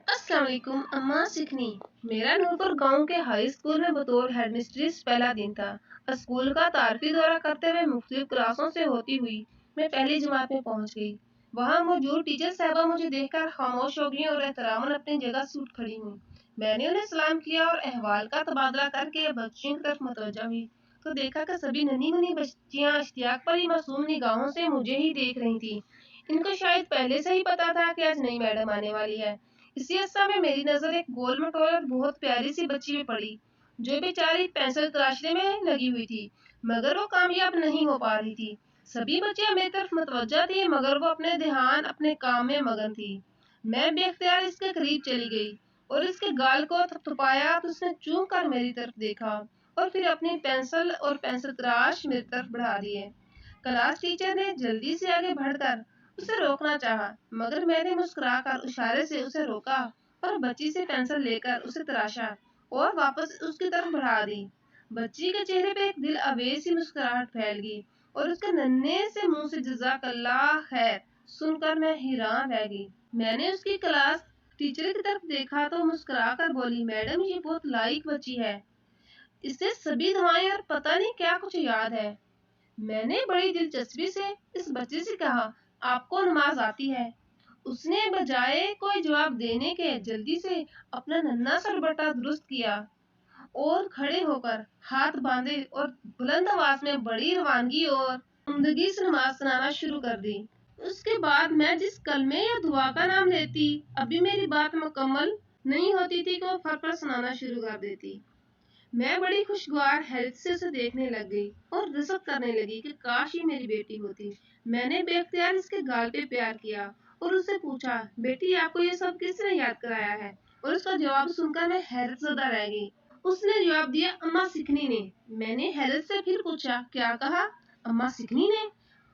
अस्सलाम वालेकुम अम्मा सिखनी। मेरा नूरपुर गांव के हाई स्कूल में बतौर हेडमिस्ट्रेस पहला दिन था। स्कूल का तारफी दौरा करते हुए मुख्तलिफ क्लासों से होती हुई मैं पहली जमात में पहुंच गई। वहां मौजूद टीचर साहबा मुझे देखकर खामोश हो गई और एहतरामन अपनी जगह से उठ खड़ी हुई। मैंने उन्हें सलाम किया और अहवाल का तबादला करके बच्चियों की तरफ मुतवज्जा हुई तो देखा कि सभी नन्ही मुन्नी बच्चियां इश्तियाक पर ही मासूम निगाहों से मुझे ही देख रही थी। इनको शायद पहले से ही पता था कि आज नई मैडम आने वाली है। इसी अरसा में मेरी नजर एक गोल मटोल और बहुत प्यारी सी बच्ची पे पड़ी जो बेचारी पेंसिल तराशने में लगी हुई थी, मगर वो कामयाब नहीं हो पा रही थी। सभी बच्चियां मेरी तरफ मुतवज्जा थी मगर वो अपने ध्यान अपने काम में मगन थी। मैं बेख्तियार इसके करीब चली गई और इसके गाल को थपथपाया तो उसने चूक कर मेरी तरफ देखा और फिर अपनी पेंसिल तराश मेरी तरफ बढ़ा दिए। क्लास टीचर ने जल्दी से आगे बढ़कर उसे रोकना चाहा, मगर मैंने मुस्कुराकर इशारे से उसे रोका और बच्ची से पेंसिल लेकर उसे तराशा और वापस उसकी तरफ बढ़ा दी। बच्ची के चेहरे पे एक दिल अवेज सी मुस्कुराहट फैल गई और उसके नन्हे से मुंह से जज़ाकल्लाह खैर सुनकर मैं हैरान रह गई। मैंने उसकी क्लास टीचर की तरफ देखा तो मुस्कुरा कर बोली, मैडम ये बहुत लायक बच्ची है, इसे सभी दुआएं और पता नहीं क्या कुछ याद है। मैंने बड़ी दिलचस्पी से इस बच्चे से कहा, आपको नमाज आती है? उसने बजाय कोई जवाब देने के जल्दी से अपना नन्हा सा दुपट्टा दुरुस्त किया और खड़े होकर हाथ बांधे और बुलंद आवाज में बड़ी रवानगी और उम्दगी से नमाज सुनाना शुरू कर दी। उसके बाद मैं जिस कलमे या दुआ का नाम लेती, अभी मेरी बात मुकम्मल नहीं होती थी कि वो फर पर सुनाना शुरू कर देती। मैं बड़ी खुशगवार हैरत से उसे देखने लग गई और रिसक करने लगी कि काश ये मेरी बेटी होती। मैंने बेख्तियार इसके गाल पे प्यार किया और उससे पूछा, बेटी आपको ये सब किसने याद कराया है? और उसका जवाब सुनकर मैं हैरत ज़दा रह गई। उसने जवाब दिया, अम्मा सिखनी ने। मैंने हैरत से फिर पूछा, क्या कहा? अम्मा सिखनी ने?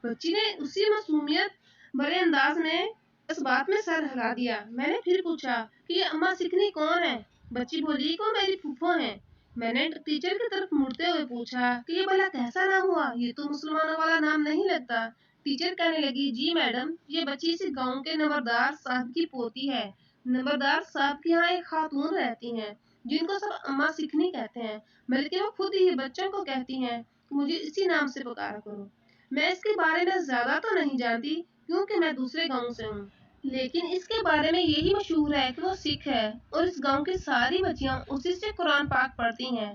बच्ची ने उसी मासूमियत भरे अंदाज में इस बात में सर हिला दिया। मैंने फिर पूछा कि ये अम्मा सिखनी कौन है? बच्ची बोली को मेरी फूफो है। मैंने टीचर की तरफ मुड़ते हुए पूछा कि ये भला कैसा नाम हुआ, ये तो मुसलमानों वाला नाम नहीं लगता। टीचर कहने लगी, जी मैडम, ये बच्ची इसी गांव के नंबरदार साहब की पोती है। नंबरदार साहब के यहाँ एक खातून रहती हैं जिनको सब अम्मा सिखनी कहते हैं, बल्कि वो खुद ही बच्चों को कहती हैं कि मुझे इसी नाम से पुकारा करो। मैं इसके बारे में ज्यादा तो नहीं जानती क्योंकि मैं दूसरे गांव से हूँ, लेकिन इसके बारे में यही मशहूर है कि वो सिख है और इस गांव की सारी बच्चियां उसी से कुरान पाक पढ़ती हैं।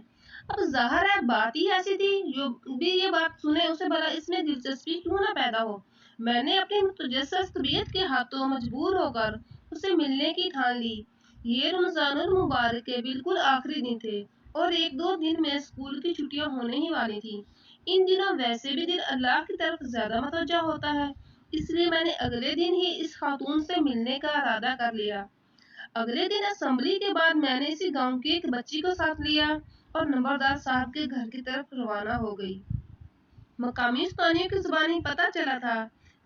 अब जाहिर है बात ही ऐसी थी, जो भी ये बात सुने उसे भला इसमें दिलचस्पी क्यों ना पैदा हो। मैंने अपनी मुतजस्सिस तबीयत के हाथों मजबूर होकर उसे मिलने की ठान ली। ये रमजानुल मुबारक के बिल्कुल आखिरी दिन थे और एक दो दिन में स्कूल की छुट्टियां होने ही वाली थी। इन दिनों वैसे भी दिल अल्लाह की तरफ ज्यादा मतवज्जा होता है, इसलिए मैंने अगले दिन ही इस खातून से मिलने का इरादा कर लिया। अगले दिन असेंबली के बाद मैंने इसी गांव की एक बच्ची को साथ लिया और नंबरदार साहब के घर की तरफ रवाना हो गई। मकामी स्थानियों की जुबानी पता चला था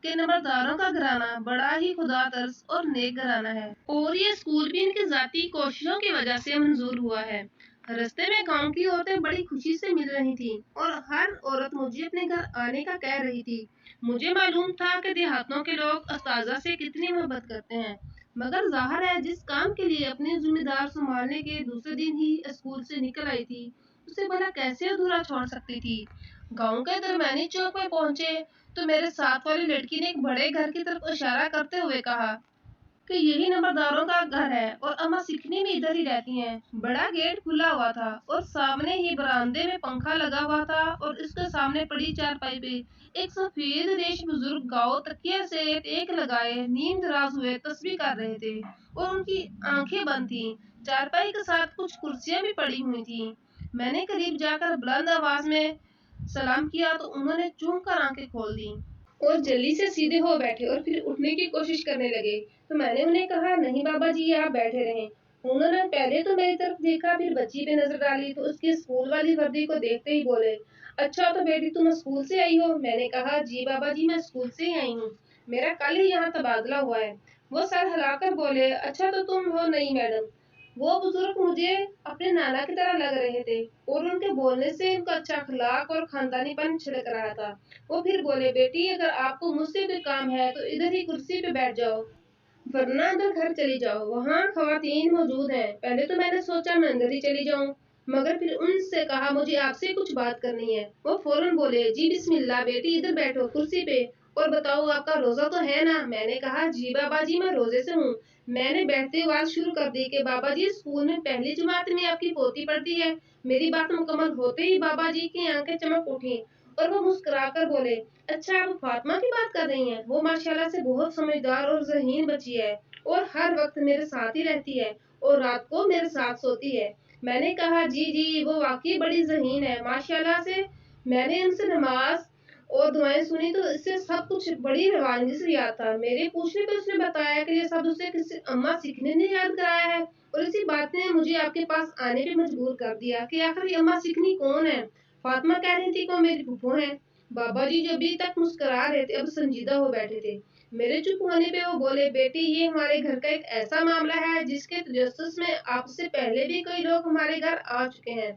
कि नंबरदारों का घराना बड़ा ही खुदा तरस और नेक घराना है और ये स्कूल भी इनकी जाती कोशिशों की वजह से मंजूर हुआ है। रास्ते में गांव की औरतें बड़ी खुशी से मिल रही थी और हर औरत मुझे अपने घर आने का कह रही थी। मुझे मालूम था कि देहातों के लोग अस्ताजा से कितनी मोहब्बत करते हैं, मगर जाहिर है जिस काम के लिए अपनी जिम्मेदार संभालने के दूसरे दिन ही स्कूल से निकल आई थी उसे भला कैसे अधूरा छोड़ सकती थी। गांव के दरमियानी चौक में पहुंचे तो मेरे साथ वाली लड़की ने एक बड़े घर की तरफ इशारा करते हुए कहा कि यही नंबरदारों का घर है और अम्मा सिखनी भी इधर ही रहती हैं। बड़ा गेट खुला हुआ था और सामने ही बरामदे में पंखा लगा हुआ था और इसके सामने पड़ी चारपाई पे एक सफेद रेश बुजुर्ग गाँव तकिया से एक लगाए नींद दराज हुए तस्बीह कर रहे थे और उनकी आंखें बंद थी। चारपाई के साथ कुछ कुर्सियां भी पड़ी हुई थी। मैंने करीब जाकर बुलंद आवाज में सलाम किया तो उन्होंने चूक कर आंखें खोल दी और जल्दी से सीधे हो बैठे और फिर उठने की कोशिश करने लगे। तो मैंने उन्हें कहा, नहीं बाबा जी, आप बैठे रहें। उन्होंने पहले तो मेरी तरफ देखा, फिर बच्ची पे नजर डाली तो उसकी स्कूल वाली वर्दी को देखते ही बोले, अच्छा तो बेटी तुम स्कूल से आई हो? मैंने कहा, जी बाबा जी, मैं स्कूल से ही आई हूँ, मेरा कल ही यहाँ तबादला हुआ है। वो सर हिलाकर बोले, अच्छा तो तुम हो नई मैडम। वो बुजुर्ग मुझे अपने नाना की तरह लग रहे थे और उनके बोलने से उनका अच्छा अखलाक और खानदानीपन छिड़क रहा था। वो फिर बोले, बेटी अगर आपको मुझसे कोई काम है तो इधर ही कुर्सी पे बैठ जाओ। ورنہ اندر گھر چلی جاؤ، وہاں خواتین موجود ہیں۔ پہلے تو میں نے سوچا میں اندر ہی چلی جاؤں، مگر پھر ان سے کہا مجھے آپ سے کچھ بات کرنی ہے۔ وہ فوراً بولے جی بسم اللہ بیٹی ادھر بیٹھو کرسی پہ، اور بتاؤ آپ کا روزہ تو ہے نا؟ میں نے کہا جی بابا جی میں روزے سے ہوں۔ میں نے بیٹھتے بات شروع کر دی کہ بابا جی اسکول میں پہلی جماعت میں آپ کی پوتی پڑھتی ہے۔ میری بات مکمل ہوتے ہی بابا جی کی آنکھیں چمک اٹھیں اور وہ مسکرا کر بولے اچھا آپ فاطمہ کی بات کر رہی ہیں؟ وہ ماشاءاللہ سے بہت سمجھدار اور ذہین بچی ہے اور ہر وقت میرے ساتھ ہی رہتی ہے اور رات کو میرے ساتھ سوتی ہے۔ میں نے کہا جی وہ واقعی بڑی ذہین ہے ماشاءاللہ سے۔ میں نے ان سے نماز اور دعائیں سنی تو اس سے سب کچھ بڑی روانگی سے یاد تھا۔ میرے پوچھنے پہ اس نے بتایا کہ یہ سب اسے کسی اماں سکھنے نے یاد کرایا ہے، اور اسی بات نے مجھے آپ کے پاس آنے پہ مجبور کر دیا کہ آخر یہ اماں سکھنی کون ہے؟ فاطمہ کہہ رہی تھی کہ وہ میری پھوپھو ہیں۔ بابا جی جو ابھی تک مسکرا رہے تھے اب سنجیدہ ہو بیٹھے تھے۔ میرے چپ ہونے پہ وہ بولے بیٹی یہ ہمارے گھر کا ایک ایسا معاملہ ہے جس کے تجسس میں آپ سے پہلے بھی کئی لوگ ہمارے گھر آ چکے ہیں۔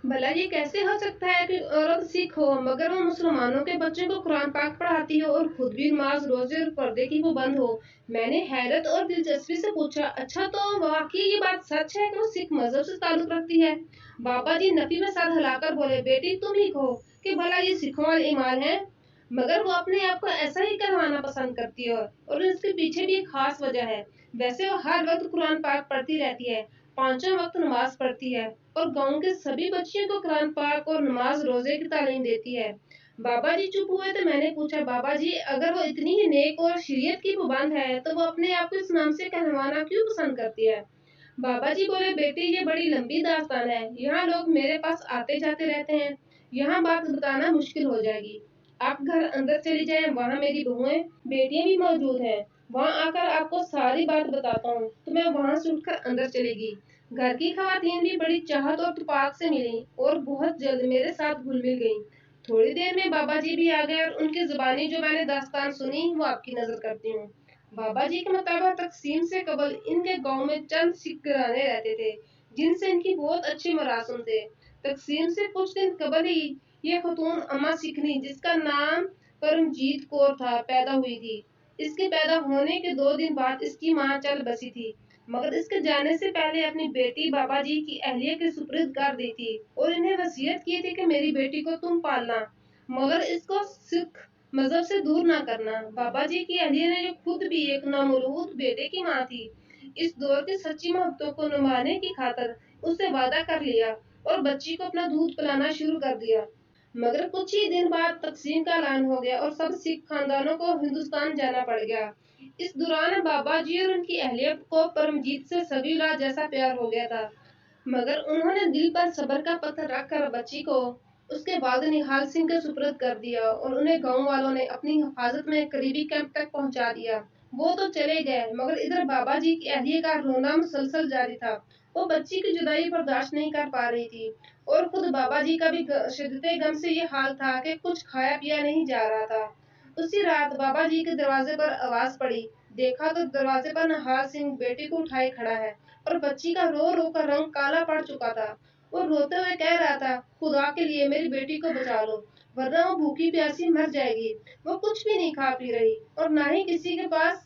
بھلا یہ کیسے ہو سکتا ہے کہ عورت سکھ ہو مگر وہ مسلمانوں کے بچوں کو قرآن پاک پڑھاتی ہو اور خود بھی نماز روزے اور پردے کی پابند ہو؟ میں نے حیرت اور دلچسپی سے پوچھا اچھا تو واقعی یہ بات سچ ہے کہ وہ سکھ مذہب سے تعلق رکھتی ہے؟ بابا جی نفی میں سر ہلا کر بولے بیٹی تم ہی کہو کہ بھلا یہ سکھوں والے ایمان ہے؟ مگر وہ اپنے آپ کو ایسا ہی کروانا پسند کرتی ہے اور اس کے پیچھے بھی ایک خاص وجہ ہے۔ ویسے وہ ہر وقت قرآن پاک پڑھتی رہتی ہے، پانچوں وقت نماز پڑھتی ہے اور گاؤں کے سبھی بچیوں کو قرآن پاک اور نماز روزے کی تعلیم دیتی ہے۔ بابا جی چپ ہوئے تو میں نے پوچھا بابا جی اگر وہ اتنی ہی نیک اور شریعت کی پابند ہے تو وہ اپنے آپ کو اس نام سے کہلوانا کیوں پسند کرتی ہے؟ بابا جی بولے بیٹی یہ بڑی لمبی داستان ہے، یہاں لوگ میرے پاس آتے جاتے رہتے ہیں، یہاں بات بتانا مشکل ہو جائے گی۔ آپ گھر اندر چلی جائیں، وہاں میری بہویں بیٹیاں بھی موجود ہیں، وہاں آ کر آپ کو ساری بات بتاتا ہوں۔ تو میں وہاں سے اٹھ کر اندر چلے گی۔ گھر کی خواتین بھی بڑی چاہت اور اتفاق سے ملیں اور بہت جلد میرے ساتھ گھل مل گئیں۔ تھوڑی دیر میں بابا جی بھی آ گئے اور ان کی زبانی جو میں نے داستان سنی وہ آپ کی نظر کرتی ہوں۔ بابا جی کے مطابق تقسیم سے قبل ان کے گاؤں میں چند سکھ گھرانے رہتے تھے جن سے ان کی بہت اچھی مراسم تھے۔ تقسیم سے کچھ دن قبل ہی یہ خاتون اماں سکھنی جس کا نام پرمجیت کور تھا پیدا ہوئی تھی۔ اس کے پیدا ہونے کے 2 دن بعد اس کی ماں چل بسی تھی، مگر اس کے جانے سے پہلے اپنی بیٹی بابا جی کی اہلیہ کے سپرد کر دی تھی اور انہیں وصیت کی تھی کہ میری بیٹی کو تم پالنا مگر اس کو سکھ مذہب سے دور نہ کرنا۔ بابا جی کی اہلیہ نے جو خود بھی ایک نامولود بیٹے کی ماں تھی اس دور کی سچی محبتوں کو نبھانے کی خاطر اس سے وعدہ کر لیا اور بچی کو اپنا دودھ پلانا شروع کر دیا۔ مگر کچھ ہی دن بعد تقسیم کا اعلان ہو گیا اور سب سکھ خاندانوں کو ہندوستان جانا پڑ گیا۔ اس دوران بابا جی اور ان کی اہلیہ کو پرمجیت سے سگی اولاد جیسا پیار ہو گیا تھا، مگر انہوں نے دل پر صبر کا پتھر رکھ کر بچی کو اس کے والد نہال سنگھ کے سپرد کر دیا اور انہیں گاؤں والوں نے اپنی حفاظت میں قریبی کیمپ تک پہنچا دیا۔ وہ تو چلے گئے مگر ادھر بابا جی کی اہلیہ کا رونا مسلسل جاری تھا۔ وہ بچی کی جدائی برداشت نہیں کر پا رہی تھی اور خود بابا جی کا بھی شدت غم سے یہ حال تھا کہ کچھ کھایا پیا نہیں جا رہا تھا۔ اسی رات بابا جی کے دروازے پر آواز پڑی، دیکھا تو دروازے پر نہال سنگھ بیٹی کو اٹھائے کھڑا ہے اور بچی کا رو رو کر رنگ کالا پڑ چکا تھا۔ وہ روتے ہوئے کہہ رہا تھا خدا کے لیے میری بیٹی کو بچا لو ورنہ وہ بھوکی پیاسی مر جائے گی۔ وہ کچھ بھی نہیں کھا پی رہی اور نہ ہی کسی کے پاس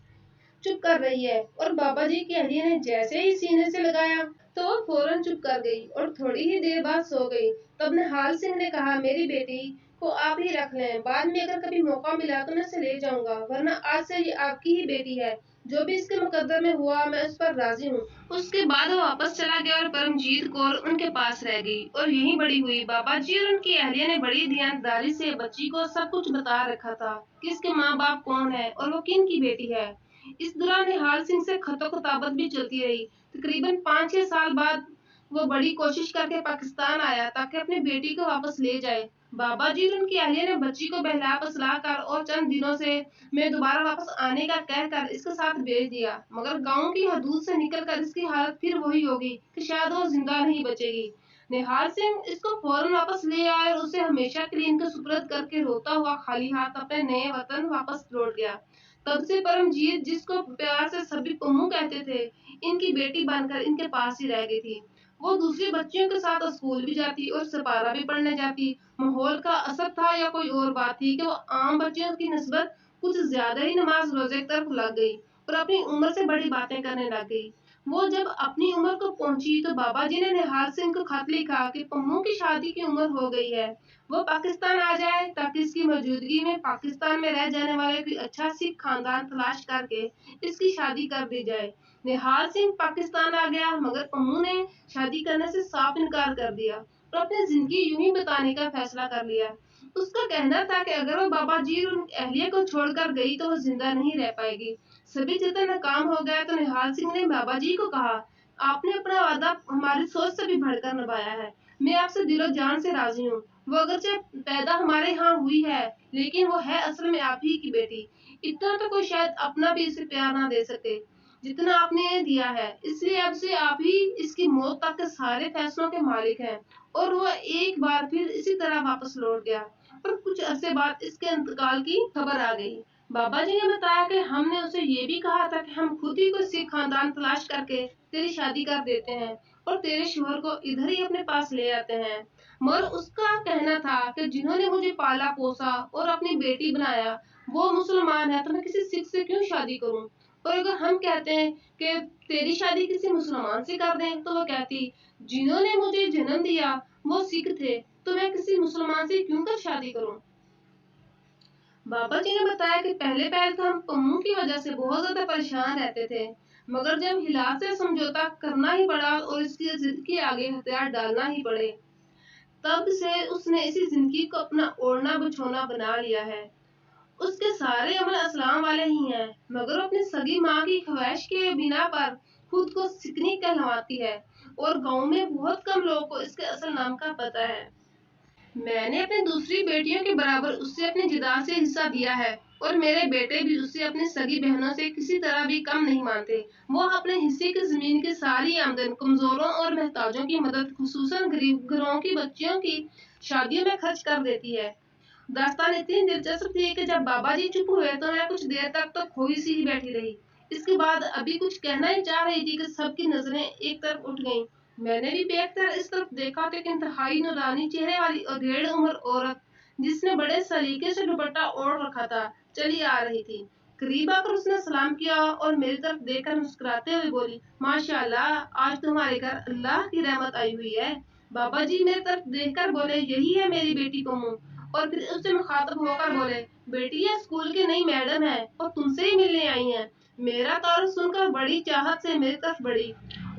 چپ کر رہی ہے۔ اور بابا جی کی اہلیہ نے جیسے ہی سینے سے لگایا تو وہ فوراً چپ کر گئی اور تھوڑی ہی دیر بعد سو گئی۔ تب نہال سنگھ نے کہا میری بیٹی کو آپ ہی رکھ لیں، بعد میں اگر کبھی موقع ملا تو میں اسے لے جاؤں گا، ورنہ آج سے یہ آپ کی ہی بیٹی ہے، جو بھی اس کے مقدر میں ہوا میں اس پر راضی ہوں۔ اس کے بعد وہ واپس چلا گیا اور پرمجیت کور ان کے پاس رہ گئی اور یہیں بڑی ہوئی۔ بابا جی اور ان کی اہلیہ نے بڑی دیانتداری سے بچی کو سب کچھ بتا رکھا تھا کہ اس کے ماں باپ کون ہیں اور وہ کن کی بیٹی ہے۔ اس دوران نہال سنگھ سے خط و خطابت بھی چلتی رہی۔ تقریباً 5-6 سال بعد وہ بڑی کوشش کر کے پاکستان آیا تاکہ اپنی بیٹی کو واپس لے جائے۔ بابا جی اور ان کی اہلیہ نے بچی کو بہلا پسلا کر اور چند دنوں سے میں دوبارہ واپس آنے کا کہہ کر اس کے ساتھ بھیج دیا، مگر گاؤں کی حدود سے نکل کر اس کی حالت پھر وہی ہوگی کہ شاید وہ زندہ نہیں بچے گی۔ نہال سنگھ اس کو فوراً واپس لے آئے اور اسے ہمیشہ کے لیے ان کے سپرد کر کے روتا ہوا خالی ہاتھ اپنے نئے وطن واپس لوٹ گیا۔ تب سے پرمجیت جس کو پیار سے سبھی پمو کہتے تھے ان کی بیٹی بن کر ان کے پاس ہی رہ گئی تھی۔ وہ دوسری بچیوں کے ساتھ اسکول بھی جاتی اور سپارہ بھی پڑھنے جاتی۔ ماحول کا اثر تھا یا کوئی اور بات تھی کہ وہ عام بچیوں کی نسبت کچھ زیادہ ہی نماز روزے کی طرف لگ گئی और अपनी उम्र से बड़ी बातें करने लग गई। वो जब अपनी उम्र को पहुंची तो बाबा जी ने निहाल सिंह को खत लिखा कि पम्मू की शादी की उम्र हो गई है, वो पाकिस्तान आ जाए ताकि इसकी मौजूदगी में पाकिस्तान में रह जाने वाले कोई अच्छा सिख खानदान तलाश करके इसकी शादी कर दी जाए। निहाल सिंह पाकिस्तान आ गया, मगर पम्मू ने शादी करने से साफ इनकार कर दिया और अपनी जिंदगी यूं ही बिताने का फैसला कर लिया। उसका कहना था कि अगर वो बाबा जी और उनकी अहलिया को छोड़कर गई तो वो जिंदा नहीं रह पाएगी। सभी जतन नाकाम हो गया तो निहाल सिंह ने बाबा जी को कहा, आपने अपना वादा हमारी सोच से भी बढ़कर निभाया है। मैं आपसे दिलो जान से राजी हूँ। वो अगरचे पैदा हमारे यहाँ हुई है, लेकिन वो है असल में आप ही की बेटी। इतना तो कोई शायद अपना भी इसे प्यार ना दे सके जितना आपने दिया है, इसलिए अब से आप ही इसकी मौत तक के सारे फैसलों के मालिक हैं। और वो एक बार फिर इसी तरह वापस लौट गया। पर कुछ अरसे बाद इसके इंतकाल की खबर आ गई। बाबा जी ने बताया कि हमने उसे ये भी कहा था कि हम खुद ही कोई सिख खानदान तलाश करके तेरी शादी कर देते हैं और तेरे शोहर को इधर ही अपने पास ले आते हैं। मगर उसका कहना था कि जिन्होंने मुझे पाला पोसा और अपनी बेटी बनाया वो मुसलमान है, तो मैं किसी सिख से क्यों शादी करूं? और अगर हम कहते हैं कि तेरी शादी किसी मुसलमान से कर दें, तो वो कहती, जिन्होंने मुझे जन्म दिया वो सिख थे, तो मैं किसी मुसलमान से क्यों कर शादी करूं? बाबा जी ने बताया कि पहले तो हम पम्मू की वजह से बहुत ज्यादा परेशान रहते थे, मगर जब हिलाल से समझौता करना ही पड़ा और इसकी जिद के आगे हथियार डालना ही पड़े, तब से उसने इसी जिंदगी को अपना ओढ़ना बिछोना बना लिया है। उसके सारे अमल इस्लाम वाले ही हैं, मगर वो अपनी सगी माँ की ख्वाहिश के बिना पर खुद को सिकनी कहलवाती है और गांव में बहुत कम लोगों को इसके असल नाम का पता है। मैंने अपनी दूसरी बेटियों के बराबर उससे अपनी जायदाद से हिस्सा दिया है और मेरे बेटे भी उससे अपनी सगी बहनों से किसी तरह भी कम नहीं मानते। वो अपने हिस्से की जमीन की सारी आमदन कमजोरों और मोहताजों की मदद, खुसूसन गरीब घरों की बच्चियों की शादियों में खर्च कर देती है। दास्तान इतनी दिलचस्प थी कि जब बाबा जी चुप हुए तो मैं कुछ देर तक तो खोई सी ही बैठी रही। इसके बाद अभी कुछ कहना ही चाह रही थी कि सबकी नजरें एक तरफ उठ गईं। मैंने भी बेखतर इस तरफ देखा तो एक इंतहाई नूरानी चेहरे वाली अधेड़ उम्र औरत, जिसने बड़े सलीके से दुपट्टा ओढ़ रखा था, चली आ रही थी। करीब आकर उसने सलाम किया और मेरी तरफ देखकर मुस्कुराते हुए बोली, माशाल्लाह, आज तुम्हारे घर अल्लाह की रहमत आई हुई है। बाबा जी मेरी तरफ देखकर बोले, यही है मेरी बेटी पम्मू। और फिर उससे मुखातब होकर बोले, बेटी ये स्कूल की नई मैडम है और तुमसे ही मिलने आई हैं। मेरा तारुफ सुनकर बड़ी चाहत से मेरी तरफ बढ़ी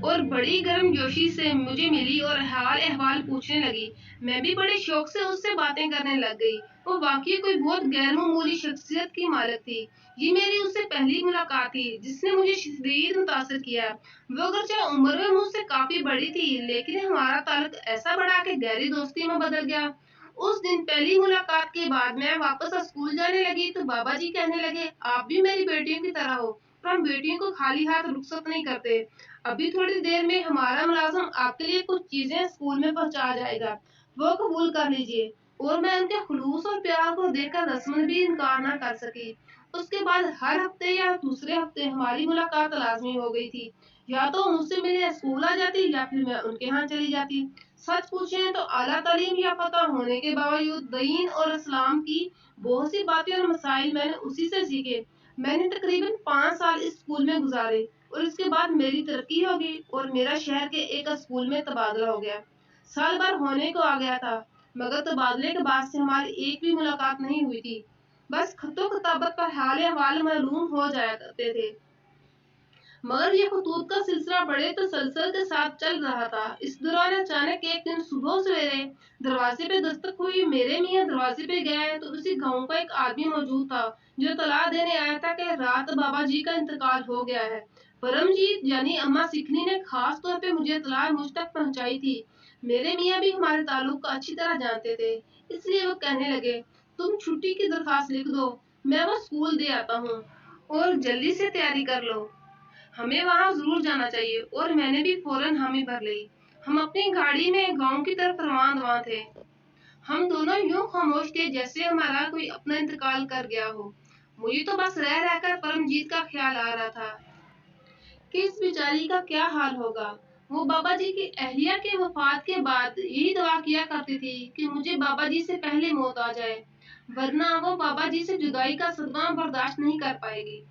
और बड़ी गर्मजोशी से मुझे मिली और हाल अहवाल पूछने लगी। मैं भी बड़े शौक से उससे बातें करने लग गई। वो वाकई कोई बहुत गैर मामूली शख्सियत की मालिक थी। ये मेरी उससे पहली मुलाकात थी जिसने मुझे शदीद मुतासिर किया। वो अगरचे उम्र में मुझसे काफी बड़ी थी, लेकिन हमारा ताल्लुक ऐसा बढ़ा कि गहरी दोस्ती में बदल गया। उस दिन पहली मुलाकात के बाद मैं वापस स्कूल जाने लगी तो बाबा जी कहने लगे, आप भी मेरी बेटियों की तरह हो, पर हम बेटियों को खाली हाथ रुखसत नहीं करते। अभी थोड़ी देर में हमारा मुलाजिम आपके लिए कुछ चीजें स्कूल में पहुंचा जाएगा, वो कबूल कर लीजिए। और मैं उनके खुलूस और प्यार को देखकर रस्मन भी इनकार न कर सकी। उसके बाद हर हफ्ते या दूसरे हफ्ते हमारी मुलाकात लाजमी हो गई थी। या तो मुझसे मिलने स्कूल आ जाती या फिर मैं उनके यहाँ चली जाती। सच पूछे तो आला तालीम याफ्ता होने के बावजूद दीन और इस्लाम की बहुत सी बातें और मसाइल मैंने उसी से सीखे। मैंने तकरीबन 5 साल इस स्कूल में गुजारे और इसके बाद मेरी तरक्की हो गई और मेरा शहर के एक स्कूल में तबादला हो गया। साल भर होने को आ गया था, मगर तबादले के बाद से हमारी एक भी मुलाकात नहीं हुई थी। बस खतो खताबत पर हाल अहवाल मालूम हो जाया करते थे, मगर ये खतूत का सिलसिला बड़े तसलसल के साथ चल रहा था। इस दौरान अचानक एक दिन सुबह सवेरे दरवाजे पे दस्तक हुई। मेरे मियाँ दरवाजे पे गए तो उसी गांव का एक आदमी मौजूद था जो तला देने आया था कि रात बाबा जी का इंतकाल हो गया है। परमजीत यानी अम्मा सिखनी ने खास तौर पे मुझे इतला मुझ तक पहुंचाई थी। मेरे मियाँ भी हमारे ताल्लुक को अच्छी तरह जानते थे, इसलिए वो कहने लगे, तुम छुट्टी की दरखास्त लिख दो, मैं वो स्कूल दे आता हूँ और जल्दी से तैयारी कर लो, हमें वहां जरूर जाना चाहिए। और मैंने भी फौरन हामी भर ली। हम अपनी गाड़ी में गांव की तरफ रवाना थे। हम दोनों यूं खामोश थे जैसे हमारा कोई अपना इंतकाल कर गया हो। मुझे तो बस रह रहकर परमजीत का ख्याल आ रहा था कि इस बेचारी का क्या हाल होगा। वो बाबा जी की अहलिया के वफात के बाद यही दुआ किया करती थी कि मुझे बाबा जी से पहले मौत आ जाए, वरना वो बाबा जी से जुदाई का सदमा बर्दाश्त नहीं कर पाएगी।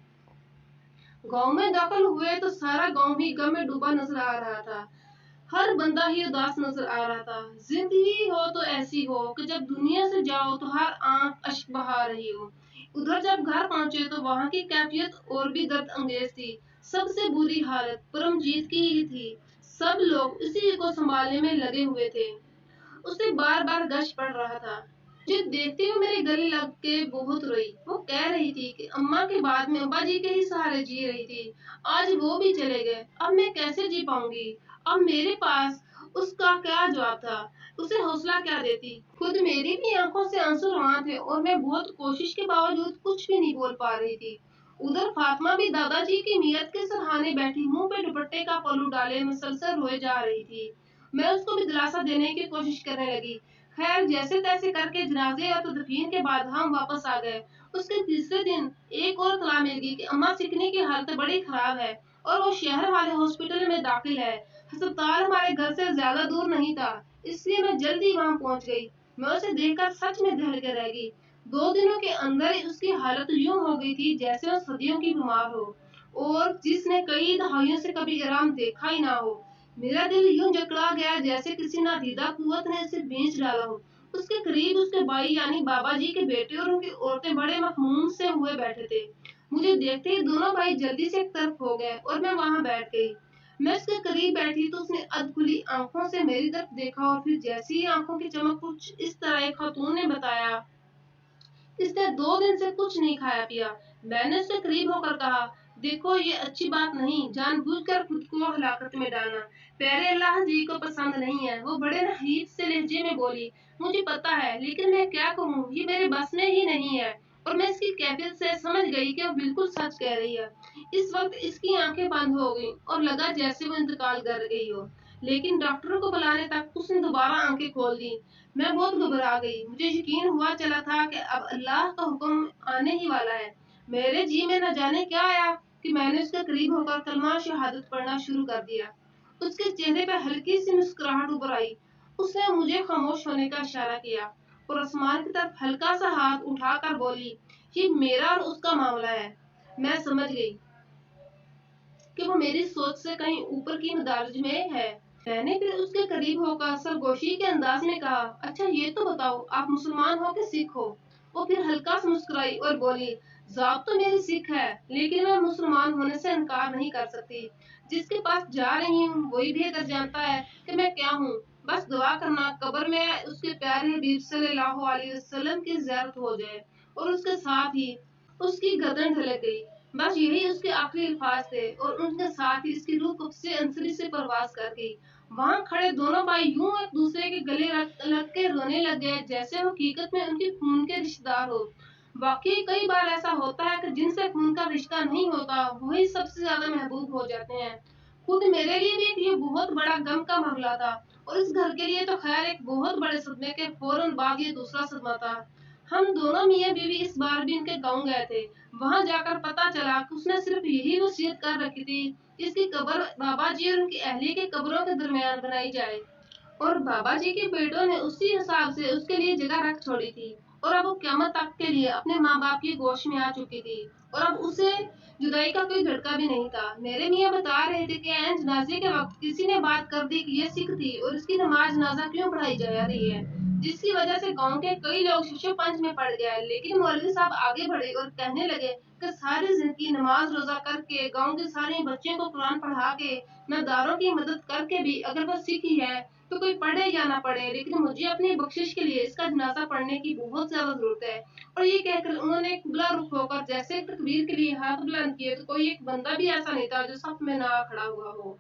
गांव में दाखिल हुए तो सारा गांव ही गम में डूबा नजर आ रहा था। हर बंदा ही उदास नजर आ रहा था। जिंदगी हो तो ऐसी हो कि जब दुनिया से जाओ तो हर आंख अश्क बहा रही हो। उधर जब घर पहुंचे तो वहां की कैफियत और भी दर्द अंगेज थी। सबसे बुरी हालत परमजीत की ही थी। सब लोग इसी को संभालने में लगे हुए थे। उसे बार बार गश पड़ रहा था। मुझे देखते हुए मेरे गले लग के बहुत रोई। वो कह रही थी कि अम्मा के बाद में अब्बा जी के ही सहारे जी रही थी। आज वो भी चले गए, अब मैं कैसे जी पाऊंगी। अब मेरे पास उसका क्या जवाब था, उसे हौसला क्या देती। खुद मेरी भी आंखों से आंसू रवान थे और मैं बहुत कोशिश के बावजूद कुछ भी नहीं बोल पा रही थी। उधर फातिमा भी दादाजी की नियत के सराहने बैठी मुंह पे दुपट्टे का पल्लू डाले मुसलसल रोए जा रही थी। मैं उसको भी दिलासा देने की कोशिश करने लगी। खैर जैसे तैसे करके जनाजे और तदफीन के बाद हम वापस आ गए। उसके तीसरे दिन एक और इत्तला मिल गई कि अम्मा सिकनी की हालत बड़ी खराब है और वो शहर वाले हॉस्पिटल में दाखिल है। अस्पताल हमारे घर से ज्यादा दूर नहीं था, इसलिए मैं जल्दी वहां पहुंच गई। मैं उसे देखकर सच में दहल के रह गई। 2 दिनों के अंदर ही उसकी हालत यूं हो गई थी जैसे वो सदियों की बीमार हो और जिसने कई दहाइयों से कभी आराम देखा ही ना हो। मेरा दिल यूं जकड़ा गया जैसे किसी नादीदा कुव्वत ने इसे खींच डाला हो। उसके करीब उसके भाई यानी बाबा जी के बेटे और उनकी औरतें बड़े मखमूम से हुए बैठे थे। मुझे देखते ही दोनों भाई जल्दी से एक तरफ हो गए और मैं वहां बैठ गई। मैं उसके करीब बैठी तो उसने अधखुली आंखों से मेरी तरफ देखा और फिर जैसी ही आंखों की चमक कुछ इस तरह एक खातून ने बताया, इसने 2 दिन से कुछ नहीं खाया पिया। मैंने उसके करीब होकर कहा, देखो ये अच्छी बात नहीं, जानबूझकर खुद को हलाकत में डालना प्यारे अल्लाह जी को पसंद नहीं है। वो बड़े नहीफ से लहजे में बोली, मुझे पता है लेकिन मैं क्या कहूँ, ये मेरे बस में ही नहीं है। और मैं इसकी कैफियत से समझ गई कि वो बिल्कुल सच कह रही है। इस वक्त इसकी आंखें बंद हो गई और लगा जैसे वो इंतकाल कर गई हो। लेकिन डॉक्टर को बुलाने तक उसने दोबारा आंखें खोल दी। मैं बहुत घबरा गई। मुझे यकीन हुआ चला था कि अब अल्लाह का हुक्म आने ही वाला है। मेरे जी में न जाने क्या आया कि मैंने उसके करीब होकर कलमा शहादत पढ़ना शुरू कर दिया। उसके चेहरे पर हल्की सी मुस्कुराहट उभर आई। उसने मुझे खामोश होने का इशारा किया और आसमान की तरफ हल्का सा हाथ उठाकर बोली, ये मेरा और उसका मामला है। मैं समझ गई कि वो मेरी सोच से कहीं ऊपर की मदारज में है। मैंने फिर उसके करीब होकर सरगोशी के अंदाज में कहा, अच्छा ये तो बताओ आप मुसलमान हो कि सिख हो। वो फिर हल्का सा मुस्कुराई और बोली, जात तो मेरी सिख है लेकिन मैं मुसलमान होने से इनकार नहीं कर सकती। जिसके पास जा रही हूँ वही बेहतर जानता है कि मैं क्या हूँ। बस दुआ करना कब्र में उसके प्यारे हबीब सल्लल्लाहु अलैहि वसल्लम की ज़ियारत हो जाए। और उसके साथ ही उसकी गर्दन ढलक गई। बस यही उसके आखिरी अल्फाज थे और उनके साथ ही इसकी रूह कब्ज से अंसरी से परवाज कर गई। वहां खड़े दोनों भाई यूं एक दूसरे के गले लग के रोने लग गए जैसे वो हकीकत में उनके खून के रिश्तेदार हो। वाकई कई बार ऐसा होता है कि जिनसे खून का रिश्ता नहीं होता वही सबसे ज्यादा महबूब हो जाते हैं। खुद मेरे लिए भी ये बहुत बड़ा गम का मामला था और इस घर के लिए तो खैर एक बहुत बड़े सदमे के फौरन बाद ये दूसरा सदमा था। हम दोनों मियाँ बीवी इस बार भी उनके गांव गए थे। वहां जाकर पता चला कि उसने सिर्फ यही वसीयत कर रखी थी, इसकी कब्र बाबा जी और उनकी अहली के कब्रों के दरमियान बनाई जाए। और बाबा जी के बेटों ने उसी हिसाब से उसके लिए जगह रख छोड़ी थी। और अब वो क़यामत तक के लिए अपने माँ बाप की गोश में आ चुकी थी और अब उसे जुदाई का कोई झटका भी नहीं था। मेरे मियाँ बता रहे थे कि ऐन जनाजे के वक्त किसी ने बात कर दी कि ये सिख थी और इसकी नमाज जनाजा क्यों पढ़ाई जा रही है, जिसकी वजह से गांव के कई लोग शिशो पंच में पड़ गए। लेकिन मौलवी साहब आगे बढ़े और कहने लगे कि सारी जिंदगी नमाज रोजा करके गांव के सारे बच्चों को कुरान पढ़ा के नादारों की मदद करके भी अगर वो सिख ही है तो कोई पढ़े या ना पढ़े, लेकिन मुझे अपनी बख्शिश के लिए इसका जनाजा पढ़ने की बहुत ज्यादा जरूरत है। और ये कहकर उन्होंने कुबला रुख होकर जैसे तकबीर के लिए हाथ बुलंद किए तो कोई एक बंदा भी ऐसा नहीं था जो सफ में ना खड़ा हुआ हो।